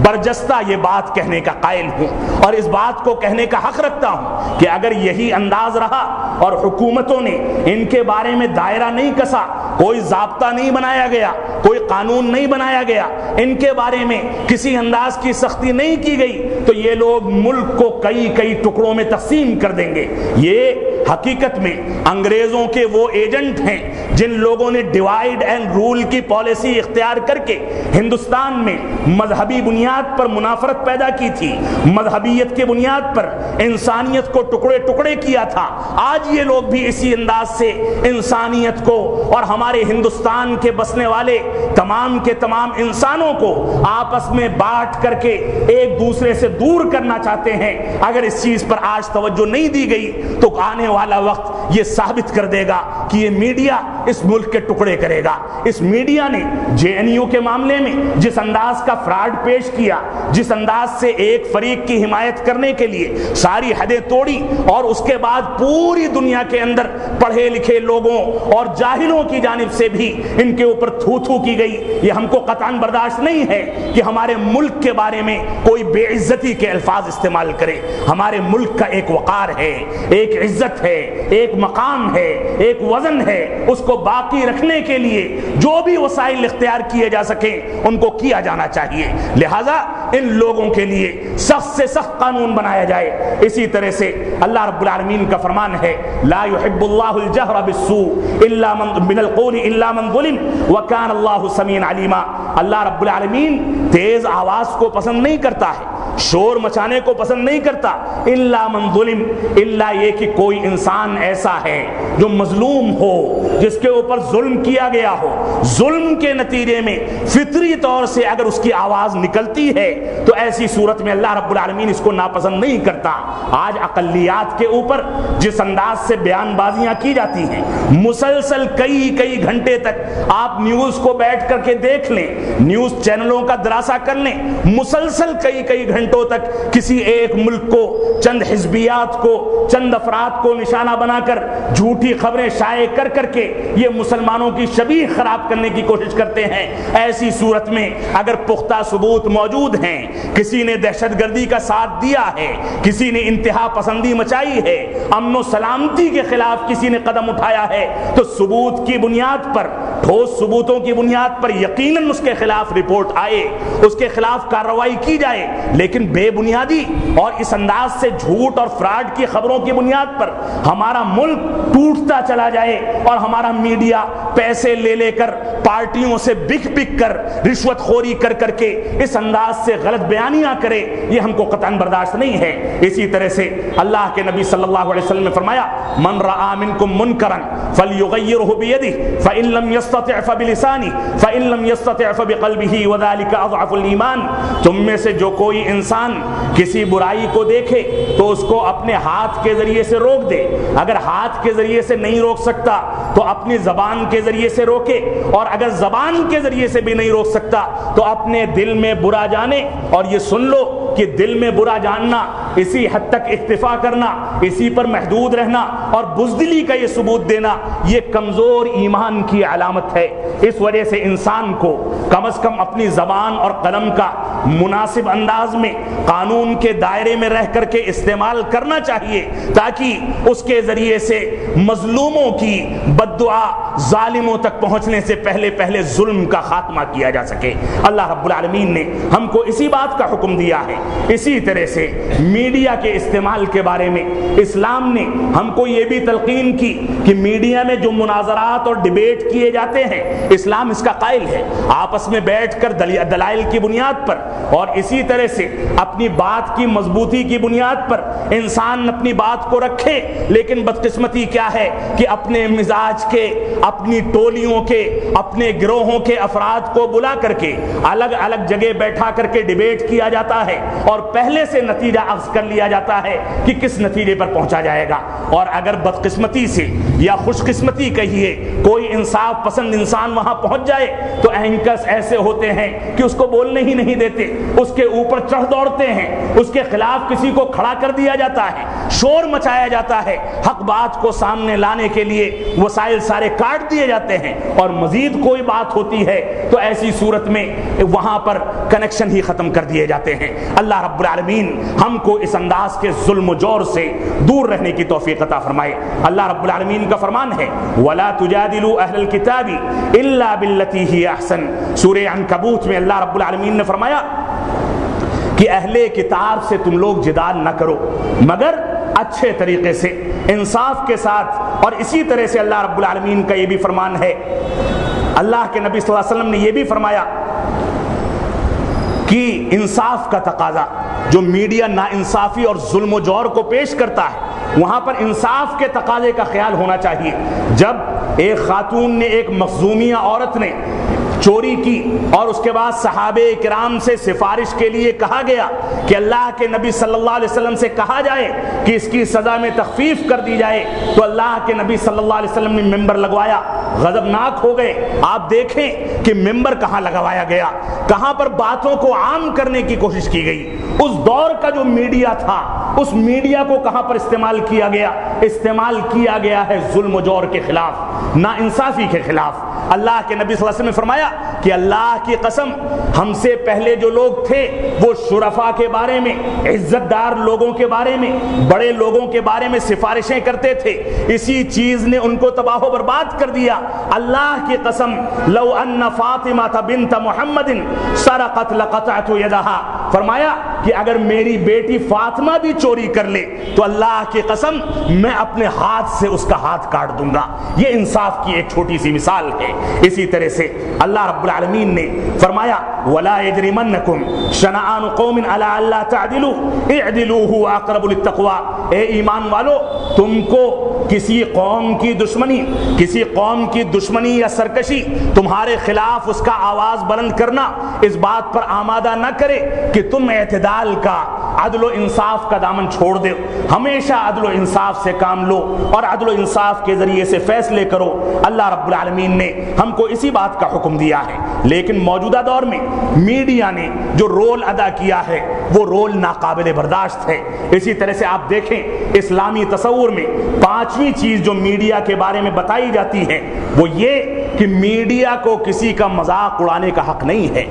برجستہ یہ بات کہنے کا قائل ہوں اور اس بات کو کہنے کا حق رکھتا ہوں کہ اگر یہی انداز رہا اور حکومتوں نے ان کے بارے میں دائرہ نہیں کسا، کوئی ضابطہ نہیں بنایا گیا، کوئی قانون نہیں بنایا گیا، ان کے بارے میں کسی انداز کی سختی نہیں کی گئی، تو یہ لوگ ملک کو کئی کئی ٹکڑوں میں تقسیم کر دیں گے۔ یہ حقیقت میں انگریزوں کے وہ ایجنٹ ہیں جن لوگوں نے ڈیوائیڈ اینڈ رول کی پالیسی اختیار کر کے ہندوستان میں مذہبی بنیاد پر منافرت پیدا کی تھی، مذہبیت کے بنیاد پر انسانیت کو ٹکڑے ٹکڑے کیا تھا۔ آج یہ لوگ بھی اسی انداز سے انسانیت کو اور ہمارے ہندوستان کے بسنے والے تمام کے تمام انسانوں کو آپس میں بانٹ کر کے ایک دوسرے سے دور کرنا چاہتے ہیں۔ اگر اس چیز پر آج توجہ نہیں دی گئی تو آنے والا وقت یہ ثابت کر دے گا کہ یہ میڈیا اس ملک کے ٹکڑے کرے گا۔ اس میڈیا نے جے این یو کے معاملے میں جس انداز کا فراڈ پیش کیا، جس انداز سے ایک فریق کی حمایت کرنے کے لیے ساری حدیں توڑی، اور اس کے بعد پوری دنیا کے اندر پڑھے لکھے لوگوں اور جاہلوں کی جانب سے بھی ان کے اوپر تھو تھو کی گئی، یہ ہم کو قطعاً برداشت نہیں ہے کہ ہمارے ملک کے بارے میں کوئی بے عزتی کے الفاظ استعمال کرے۔ ہمارے ملک کا ایک وقار ہے، ایک عزت ہے، ایک مقام ہے، ایک وزن ہے، اس کو باقی رکھنے کے لیے جو بھی وسائل اختیار کیے جا سکیں ان کو کیا جانا چاہیے۔ لہذا ان لوگوں کے لیے سخت سے سخت قانون بنایا جائے۔ اسی طرح سے اللہ رب العالمین کا فرمان ہے، لا يحب اللہ الجہر بالسوء الا من القول الا من ظلم وکان اللہ سمیعا علیما۔ اللہ رب العالمین تیز آواز کو پسند نہیں کرتا ہے، شور مچانے کو پسند نہیں کرتا، الا من ظلم، الا یہ کہ کوئی انسان ایسا ہے جو مظلوم ہو، جس کے اوپر ظلم کیا گیا ہو، ظلم کے نتیجے میں فطری طور سے اگر اس کی آواز نکلتی ہے تو ایسی صورت میں اللہ رب العالمین اس کو ناپسند نہیں کرتا۔ آج اقلیات کے اوپر جس انداز سے بیان بازیاں کی جاتی ہیں، مسلسل کئی گھنٹے تک آپ نیوز کو بیٹھ کر کے دیکھ لیں، نیوز چینلوں کا دراسہ کر لیں، مسلسل کئی گھنٹوں تک کسی ایک ملک کو، چند حزبیات کو، چند افراد کو نشانہ بنا کر جھوٹی خبریں شائع کر کے یہ مسلمانوں کی شبیہ خراب کرنے کی کوشش کرتے ہیں۔ ایسی صورت میں اگر پختہ ثبوت موجود ہیں، کسی نے دہشت گردی کا ساتھ دیا ہے، کسی نے انتہا پسندی مچائی ہے، امن و سلامتی کے خلاف کسی نے قدم اٹھایا ہے، تو ثبوت کی بنیاد پر ٹھوس ثبوتوں کی بنیاد پر یقیناً اس کے خلاف رپورٹ آئے, اس کے خلاف کارروائی کی جائے, لیکن بے بنیادی اور اس انداز سے جھوٹ اور فراڈ کی خبروں کی بنیاد پر ہمارا ملک ٹوٹتا چلا جائے اور ہمارا میڈیا پیسے لے لے کر, پارٹیوں سے بک بک کر, رشوت خوری کر کر کے اس انداز سے غلط بیانیاں کرے, یہ ہم کو قطعاً برداشت نہیں ہے. اسی طرح سے اللہ کے نبی صلی اللہ علیہ وسلم نے فرمایا من رأى منکم منکرا فلیغیرہ بیدہ فإن لم یستطع فبلسانہ فإن لم یستطع فبقلبہ وذلک اضعف الایمان. تم میں سے جو کوئی انسان کسی برائی کو دیکھے تو اس کو اپنے ہاتھ کے ذریعے سے روک دے, اگر ہاتھ کے ذریعے سے نہیں روک سکتا تو اپنی زبان کے ذریعے سے روکے, اور اگر زبان کے ذریعے سے بھی نہیں روک سکتا تو اپنے دل میں برا جانے. اور یہ سن لو کہ دل میں برا جاننا, اسی حد تک اکتفا کرنا, اسی پر محدود رہنا اور بزدلی کا یہ ثبوت دینا, یہ کمزور ایمان کی علامت ہے. اس وجہ سے انسان کو کم از کم اپنی زبان اور قلم کا مناسب انداز میں قانون کے دائرے میں رہ کر کے استعمال کرنا چاہیے, تاکہ اس کے ذریعے سے مظلوموں کی بد دعا ظالموں تک پہنچنے سے پہلے پہلے ظلم کا خاتمہ کیا جا سکے. اللہ رب العالمین نے ہم کو اسی بات کا حکم دیا ہے. اسی طرح سے میڈیا کے استعمال کے بارے میں اسلام نے ہم کو یہ بھی تلقین کی کہ میڈیا میں جو مناظرات اور ڈیبیٹ کیے جاتے ہیں, اسلام اس کا قائل ہے. آپس میں بیٹھ کر دلائل کی بنیاد پر اور اسی طرح سے اپنی بات کی مضبوطی کی بنیاد پر انسان اپنی بات کو رکھے, لیکن بدقسمتی کیا ہے کہ اپنے مزاج کے, اپنی ٹولیوں کے, اپنے گروہوں کے افراد کو بلا کر کے الگ الگ جگہ بیٹھا کر کے ڈیبیٹ کیا جاتا ہے اور پہلے سے نتیجہ اخذ کر لیا جاتا ہے کہ کس نتیجے پر پہنچا جائے گا. اور اگر بدقسمتی سے یا خوش قسمتی کہیے کوئی انصاف پسند انسان وہاں پہنچ جائے تو اینکرز ایسے ہوتے ہیں کہ اس کو بولنے ہی نہیں دیتے, اس کے اوپر چڑھ دوڑتے ہیں, اس کے خلاف کسی کو کھڑا کر دیا جاتا ہے, شور مچایا جاتا ہے, حق بات کو سامنے لانے کے لیے وسائل سارے کاٹ دیے جاتے ہیں, اور مزید کوئی بات ہوتی ہے تو ایسی صورت میں وہاں پر کنیکشن ہی ختم کر دیے جاتے ہیں. اللہ رب العالمین ہم کو اس انداز کے ظلم و جور سے دور رہنے کی توفیق عطا فرمائے. اللہ رب العالمین کا فرمان ہے وَلَا تُجَادِلُوا أَهْلَ الْكِتَابِ إِلَّا بِالَّتِي هِيَ أَحْسَنُ. سورہ عنکبوت میں اللہ رب العالمین نے فرمایا کہ اہل کتاب سے تم لوگ جدال نہ کرو مگر اچھے طریقے سے, انصاف کے ساتھ. اور اسی طرح سے اللہ رب العالمین کا یہ بھی فرمان ہے, اللہ کے نبی صلی اللہ علیہ وسلم نے یہ بھی فرمایا کہ انصاف کا تقاضا, جو میڈیا ناانصافی اور ظلم و جور کو پیش کرتا ہے وہاں پر انصاف کے تقاضے کا خیال ہونا چاہیے. جب ایک خاتون نے, ایک مخزومیہ عورت نے چوری کی اور اس کے بعد صحابہ کرام سے سفارش کے لیے کہا گیا کہ اللہ کے نبی صلی اللہ علیہ وسلم سے کہا جائے کہ اس کی سزا میں تخفیف کر دی جائے, تو اللہ کے نبی صلی اللہ علیہ وسلم نے ممبر لگوایا, غضبناک ہو گئے. آپ دیکھیں کہ ممبر کہاں لگوایا گیا, کہاں پر باتوں کو عام کرنے کی کوشش کی گئی. اس دور کا جو میڈیا تھا اس میڈیا کو کہاں پر استعمال کیا گیا, استعمال کیا گیا ہے ظلم و جور کے خلاف, ناانصافی کے خلاف. اللہ کے نبی صلی اللہ علیہ وسلم نے فرمایا کہ اللہ کی قسم ہم سے پہلے جو لوگ تھے وہ شرفاء کے بارے میں, عزت دار لوگوں کے بارے میں, بڑے لوگوں کے بارے میں سفارشیں کرتے تھے, اسی چیز نے ان کو تباہ و برباد کر دیا. اللہ کی قسم لو ان فاطمہ بنت محمد سرقت لقطعت یدها, فرمایا کہ اگر میری بیٹی فاطمہ بھی چوری کر لے تو اللہ کی قسم میں اپنے ہاتھ سے اس کا ہاتھ کاٹ دوں گا. یہ انصاف کی ایک چھوٹی سی مثال ہے. اسی طرح سے اللہ رب العالمین نے فرمایا وَلَا يَجْرِمَنَّكُمْ شَنَآنُ قَوْمٍ عَلَىٰ أَلَّا تَعْدِلُوا اعْدِلُوا هُوَ أَقْرَبُ لِلتَّقْوَىٰ. اے ایمان والو, تم کو کسی قوم کی دشمنی یا سرکشی تمہارے خلاف اس کا آواز بلند کرنا اس بات پر آمادہ نہ کرے کہ تم اعتدال کا, عدل و انصاف کا دامن چھوڑ دو. ہمیشہ عدل و انصاف سے کام لو اور عدل و انصاف کے ذریعے سے فیصلے کرو. اللہ رب العالمین نے ہم کو اسی بات کا حکم دیا ہے. لیکن موجودہ دور میں میڈیا نے جو رول ادا کیا ہے وہ رول ناقابل برداشت ہے. اسی طرح سے آپ دیکھیں اسلامی تصور میں پانچویں چیز جو میڈیا کے بارے میں بتائی جاتی ہے وہ یہ کہ میڈیا کو کسی کا مذاق اڑانے کا حق نہیں ہے.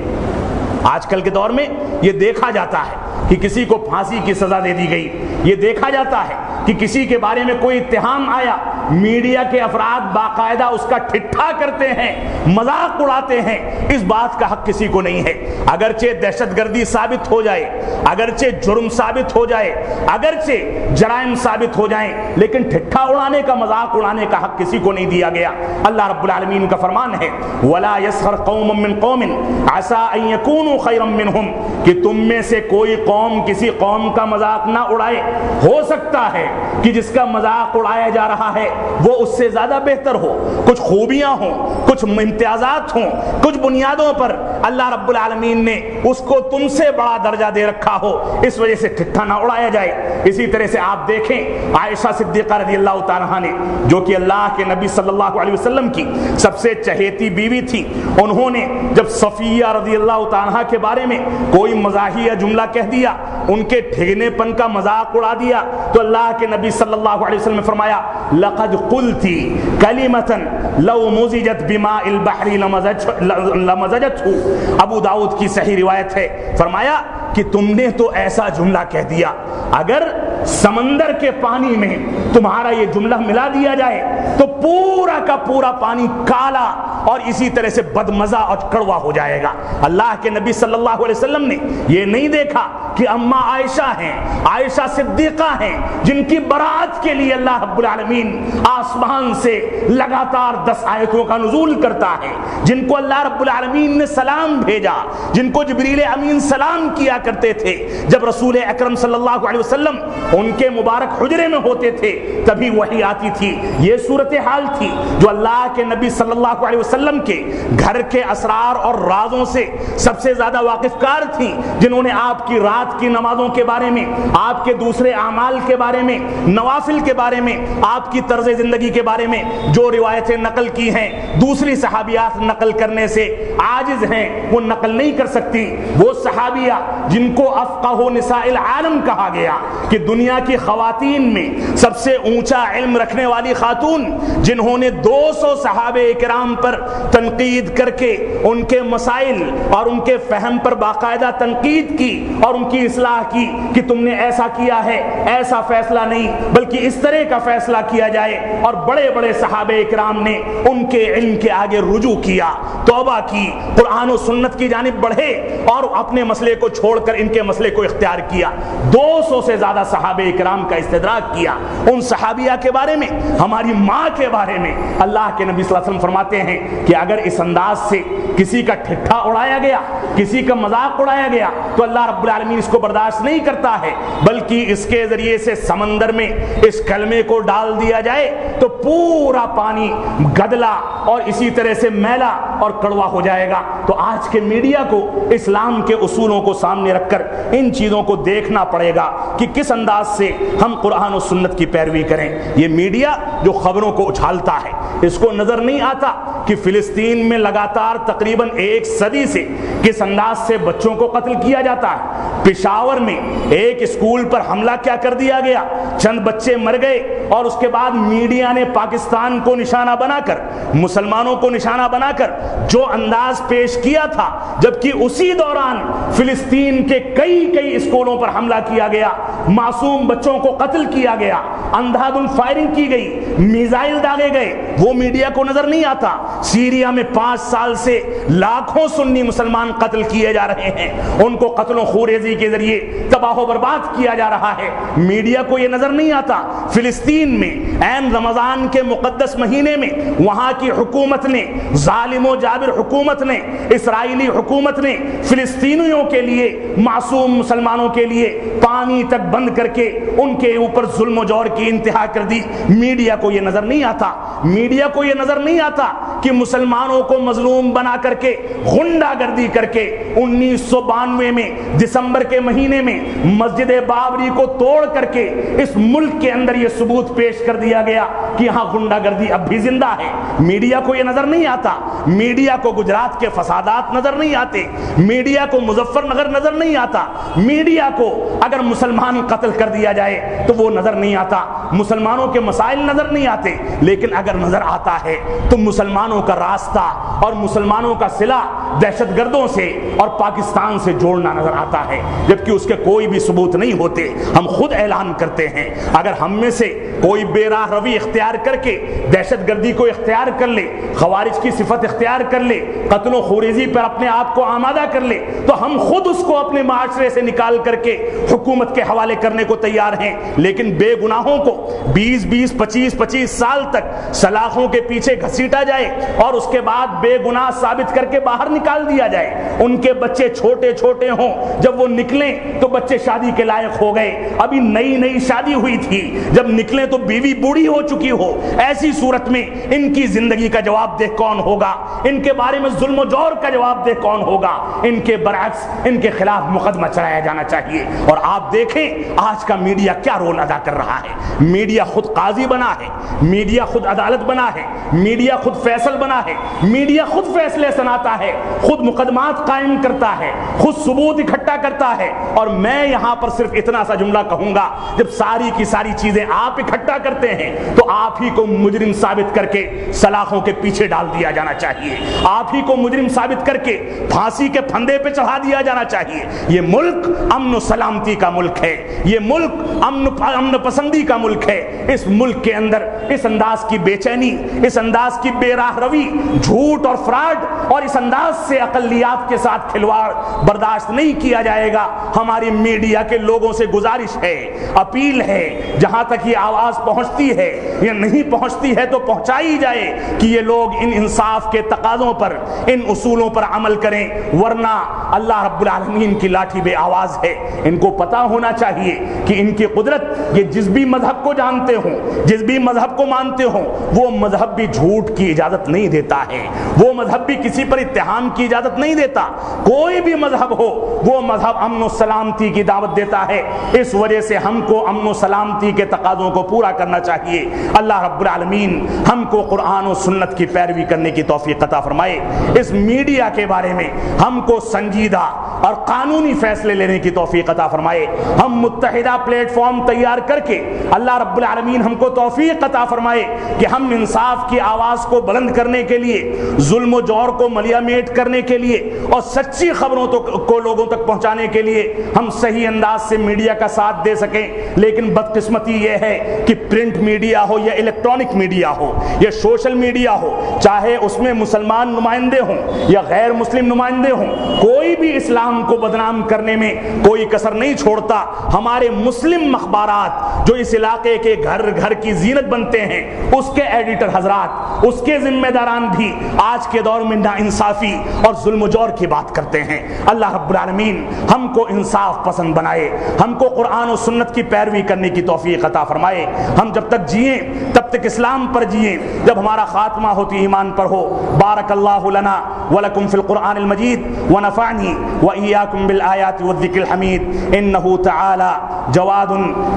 آج کل کے دور میں یہ دیکھا جاتا ہے کہ کسی کو پھانسی کی سزا دے دی گئی, یہ دیکھا جاتا ہے کہ کسی کے بارے میں کوئی اتہام آیا میڈیا کے افراد باقاعدہ اس کا ٹھٹھا کرتے ہیں، مذاق اڑاتے ہیں، اس بات کا حق کسی کو نہیں ہے۔ اگرچہ دہشت گردی ثابت ہو جائے، اگرچہ جرم ثابت ہو جائے، اگرچہ جرائم ثابت ہو جائیں، لیکن ٹھٹھا اڑانے کا، مذاق اڑانے کا حق کسی کو نہیں دیا گیا۔ اللہ رب العالمین کا فرمان ہے وَلَا يَسْخَرْ قَوْمٌ مِّن قَوْمٍ عَسَىٰ أَن يَكُونُوا خَيْرًا مِّنْهُمْ، کہ تم میں سے کوئی قوم کسی قوم کا مذاق نہ اڑائے، ہو سکتا ہے کہ جس کا مذاق اڑایا جا رہا ہے وہ اس سے زیادہ بہتر ہو، کچھ خوبیاں ہوں، کچھ امتیازات ہوں، کچھ بنیادوں پر اللہ رب العالمین نے اس کو تم سے بڑا درجہ دے رکھا ہو، اس وجہ سے ٹھٹھا نہ اڑایا جائے۔ اسی طرح سے آپ دیکھیں عائشہ صدیقہ رضی اللہ تعالیٰ نے، جو کہ اللہ کے نبی صلی اللہ علیہ وسلم کی سب سے چہیتی بیوی تھی، انہوں نے جب صفیہ رضی اللہ تعالیٰ کے بارے میں کوئی مزاحیہ جملہ کہہ دیا، ان کے ٹھگنے پن کا مذاق اڑا دیا، تو اللہ کے نبی صلی اللہ علیہ وسلم نے فرمایا لقد قلتی کلمۃ لو مزجت بماء البحر لمزجته۔ ابو داؤد کی صحیح روایت ہے، فرمایا کہ تم نے تو ایسا جملہ کہہ دیا، اگر سمندر کے پانی میں تمہارا یہ جملہ ملا دیا جائے تو پورا کا پورا پانی کالا اور اسی طرح سے بدمزہ اور کڑوا ہو جائے گا۔ اللہ کے نبی صلی اللہ علیہ وسلم نے یہ نہیں دیکھا کہ اماں عائشہ ہیں، عائشہ صدیقہ ہیں، جن کی برات کے لیے اللہ رب العالمین آسمان سے لگاتار 10 آیتوں کا نزول کرتا ہے، جن کو اللہ رب العالمین نے سلام بھیجا، جن کو جبریل امین سلام کیا کرتے تھے، جب رسول اکرم صلی اللہ علیہ وسلم ان کے مبارک حجرے میں ہوتے تھے تبھی وحی آتی تھی۔ یہ صورتحال تھی جو اللہ کے نبی صلی اللہ علیہ وسلم کے گھر کے اسرار اور رازوں سے سب سے زیادہ واقف کار تھیں، جنہوں نے آپ کی رات کی نمازوں کے بارے میں، آپ کے دوسرے اعمال کے بارے میں، نوافل کے بارے میں، آپ کی طرز زندگی کے بارے میں جو روایتیں نقل کی ہیں، دوسری صحابیات نقل کرنے سے عاجز ہیں، وہ نقل نہیں کر سکتی۔ وہ صحابیہ جن کو افقہ نساء العالم کہا گیا کہ دنیا کی خواتین میں سب سے اونچا علم رکھنے والی خاتون، جنہوں نے 200 صحابہ کرام پر تنقید کر کے ان کے مسائل اور ان کے فہم پر باقاعدہ تنقید کی اور ان کی اصلاح کی کہ تم نے ایسا کیا ہے، ایسا فیصلہ نہیں بلکہ اس طرح کا فیصلہ کیا جائے، اور بڑے بڑے صحابہ کرام نے ان کے علم کے آگے رجوع کیا، توبہ کی، قرآن و سنت کی جانب بڑھے اور اپنے مسئلے کو چھوڑ کر ان کے مسئلے کو اختیار کیا۔ 200 سے زیادہ صحابہ کرام کا استدراک کیا۔ ان صحابیہ کے بارے میں، ہماری ماں کے بارے میں اللہ کے نبی صلی اللہ علیہ وسلم فرماتے ہیں کہ اگر اس انداز سے کسی کا ٹھٹھا اڑایا گیا، کسی کا مذاق اڑایا گیا تو اللہ رب العالمین اس کو برداشت نہیں کرتا ہے، بلکہ اس کے ذریعے سے سمندر میں اس کلمے کو ڈال دیا جائے تو پورا پانی گدلا اور اسی طرح سے میلا اور کڑوا ہو جائے گا۔ تو آج کے میڈیا کو اسلام کے اصولوں کو سامنے رکھ کر ان چیزوں کو دیکھنا پڑے گا کہ کس انداز سے ہم قرآن و سنت کی پیروی کریں۔ یہ میڈیا جو خبروں کو اچھالتا ہے، اس کو نظر نہیں آتا کہ فلسطین میں لگاتار تقریباً 1 صدی سے کس انداز سے بچوں کو قتل کیا جاتا ہے۔ پشاور میں ایک اسکول پر حملہ کیا کر دیا گیا، چند بچے مر گئے اور اس کے بعد میڈیا نے پاکستان کو نشانہ بنا کر، مسلمانوں کو نشانہ بنا کر جو انداز پیش کیا تھا، جبکہ اسی دوران فلسطین کے کئی اسکولوں پر حملہ کیا گیا، معصوم بچوں کو قتل کیا گیا، اندھا دھند فائرنگ کی گئی، میزائل داغے گئے، وہ میڈیا کو نظر نہیں آتا۔ سیریا میں 5 سال سے لاکھوں سنی مسلمان قتل کیے جا رہے ہیں، ان کو قتل و خوریزی کے ذریعے تباہ و برباد کیا جا رہا ہے، میڈیا کو یہ نظر نہیں آتا۔ فلسطین میں عین رمضان کے مقدس مہینے میں وہاں کی حکومت نے، ظالم و جابر حکومت نے، اسرائیلی حکومت نے فلسطینیوں کے لیے، معصوم مسلمانوں کے لیے پانی تک بند کر کے ان کے اوپر ظلم و جور کی انتہا کر دی۔ میڈیا کو یہ نظر نہیں آتا، میڈیا کو یہ نظر نہیں آتا کہ مسلمانوں کو مظلوم بنا کر کے، غنڈہ گردی کر کے 1992 میں دسمبر کے مہینے میں مسجد بابری کو توڑ کر کے اس ملک کے اندر یہ ثبوت پیش کر دیا گیا کہ یہاں غنڈہ گردی اب بھی زندہ ہے۔ میڈیا کو یہ نظر نہیں آتا، میڈیا کو گجرات کے فسادات نظر نہیں آتے، میڈیا کو مظفر نگر نظر نہیں آتا، میڈیا کو اگر مسلمان قتل کر دیا جائے تو وہ نظر نہیں آتا، مسلمانوں کے مسائل نظر نہیں آتے، لیکن اگر نظر آتا ہے تو مسلمانوں کا راستہ اور مسلمانوں کا صلہ دہشت گردوں سے اور پاکستان سے جوڑنا نظر آتا ہے، جبکہ اس کے کوئی بھی ثبوت نہیں ہوتے۔ ہم خود اعلان کرتے ہیں اگر ہم میں سے کوئی بے راہ روی اختیار کر کے دہشت گردی کو اختیار کر لے، خوارج کی صفت اختیار کر لے، قتل و خوریزی پر اپنے آپ کو آمادہ کر لے، تو ہم خود اس کو اپنے معاشرے سے نکال کر کے حکومت کے حوالے کرنے کو تیار ہیں۔ لیکن بے گناہوں کو 20-20 25-25 سال تک سلاخوں کے پیچھے گھسیٹا جائے اور اس کے بعد بے گناہ ثابت کر کے باہر نکال دیا جائے، ان کے بچے چھوٹے چھوٹے ہوں، جب وہ نکلیں تو بچے شادی کے لائق ہو گئے، ابھی نئی نئی شادی ہوئی تھی، جب نکلیں تو بیوی بوڑھی ہو چکی ہو، ایسی صورت میں ان کی زندگی کا جواب دہ کون ہوگا؟ ان کے بارے میں ظلم و جور کا جواب دہ کون ہوگا؟ ان کے برعکس ان کے خلاف مقدمہ چلایا جانا چاہیے۔ اور آپ دیکھیں آج کا میڈیا کیا رول ادا کر رہا ہے۔ میڈیا خود قاضی بنا ہے، میڈیا خود عدالت بنا ہے، میڈیا خود فیصل بنا ہے، میڈیا خود فیصلے سناتا ہے، خود مقدمات قائم کرتا ہے، خود ثبوت اکٹھا کرتا ہے۔ اور میں یہاں پر صرف اتنا سا جملہ کہوں گا، جب ساری کی ساری چیزیں آپ اکٹھا کرتے ہیں تو آپ ہی کو مجرم ثابت کر کے سلاخوں کے پیچھے ڈال دیا جانا چاہیے، آپ ہی کو مجرم ثابت کر کے پھانسی کے پھندے پہ چڑھا دیا جانا چاہیے۔ یہ ملک امن و سلامتی کا ملک ہے، یہ ملک امن پسندی کا ملک ہے۔ اس ملک کے اندر اس انداز کی بے چینی، اس انداز کی بے راہ روی، جھوٹ اور فراڈ اور اس انداز سے اقلیات کے ساتھ کھلواڑ برداشت نہیں کیا جائے گا۔ ہماری میڈیا کے لوگوں سے گزارش ہے، اپیل ہے، جہاں تک یہ آواز پہنچتی ہے یا نہیں پہنچتی ہے تو پہنچائی جائے کہ یہ لوگ ان انصاف کے تقاضوں پر، ان اصولوں پر عمل کریں، ورنہ اللہ رب العالمین کی لاٹھی بے آواز ہے۔ ان کو پتا ہونا چاہیے کہ ان کی قدرت، یہ جس بھی مذہب کو جانتے ہوں، جس بھی مذہب کو مانتے ہوں، وہ مذہب بھی جھوٹ کی اجازت نہیں دیتا ہے، وہ مذہب بھی کسی پر اتہام کی اجازت نہیں دیتا۔ کوئی بھی مذہب ہو وہ مذہب امن و سلامتی کی دعوت دیتا ہے۔ اس وجہ سے ہم کو امن و سلامتی کے تقاضوں کو پورا کرنا چاہیے۔ اللہ رب العالمین ہم کو قرآن و سنت کی پیروی کرنے کی توفیق عطا فرمائے۔ اس میڈیا کے بارے میں ہم کو سنجیدہ اور قانونی فیصلے لینے کی توفیق عطا فرمائے۔ ہم متحدہ پلیٹ فارم تیار کر کے اللہ رب العالمین ہم کو توفیق عطا فرمائے کہ ہم انصاف کی آواز کو بلند کرنے کے لیے، ظلم و جور کو ملیا میٹ کرنے کے لیے اور سچی خبروں کو لوگوں تک پہنچانے کے لیے ہم صحیح انداز سے میڈیا کا ساتھ دے سکیں۔ لیکن بدقسمتی یہ ہے کہ پرنٹ میڈیا ہو یا الیکٹرانک میڈیا ہو یا سوشل میڈیا ہو، چاہے اس میں مسلمان نمائندے ہوں یا غیر مسلم نمائندے ہوں، کوئی بھی اسلام کو بدنام کرنے میں کوئی کسر نہیں چھوڑتا۔ ہمارے مسلم اخبارات جو اس علاقے کے گھر گھر کی زینت بنتے ہیں، اس کے ایڈیٹر حضرات، اس کے ذمہ داران بھی آج کے دور میں ناانصافی اور ظلم و جور کی بات کرتے ہیں۔ اللہ رب العالمین ہم کو انصاف پسند بنائے، ہم کو قرآن و سنت کی پیروی کرنے کی توفیق عطا فرمائے۔ ہم جب تک جئیں تب تک اسلام پر جئیں، جب ہمارا خاتمہ ہوتی ایمان پر ہو۔ بارک اللہ لنا ولکم فی القرآن المجید ونفعنی وإیاکم بالآیات والذکر الحمید، انہ تعالی جواد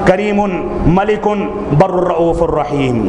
کریم ملک بر الرؤوف الرحیم۔